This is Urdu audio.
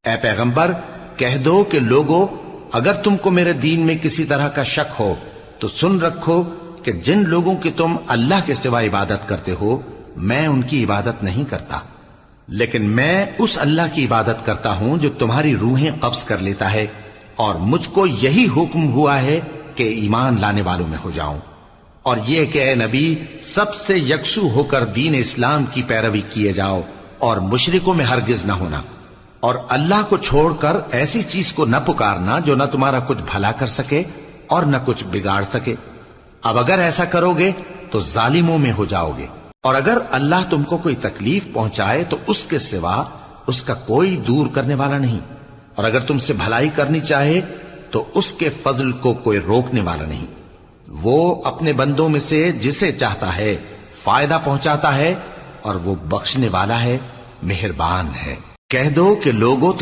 اے پیغمبر کہہ دو کہ لوگو اگر تم کو میرے دین میں کسی طرح کا شک ہو تو سن رکھو کہ جن لوگوں کی تم اللہ کے سوا عبادت کرتے ہو میں ان کی عبادت نہیں کرتا، لیکن میں اس اللہ کی عبادت کرتا ہوں جو تمہاری روحیں قبض کر لیتا ہے، اور مجھ کو یہی حکم ہوا ہے کہ ایمان لانے والوں میں ہو جاؤں، اور یہ کہ اے نبی سب سے یکسو ہو کر دین اسلام کی پیروی کیے جاؤ اور مشرکوں میں ہرگز نہ ہونا، اور اللہ کو چھوڑ کر ایسی چیز کو نہ پکارنا جو نہ تمہارا کچھ بھلا کر سکے اور نہ کچھ بگاڑ سکے۔ اب اگر ایسا کرو گے تو ظالموں میں ہو جاؤ گے، اور اگر اللہ تم کو کوئی تکلیف پہنچائے تو اس کے سوا اس کا کوئی دور کرنے والا نہیں، اور اگر تم سے بھلائی کرنی چاہے تو اس کے فضل کو کوئی روکنے والا نہیں۔ وہ اپنے بندوں میں سے جسے چاہتا ہے فائدہ پہنچاتا ہے، اور وہ بخشنے والا ہے، مہربان ہے۔ کہہ دو کہ لوگوں تم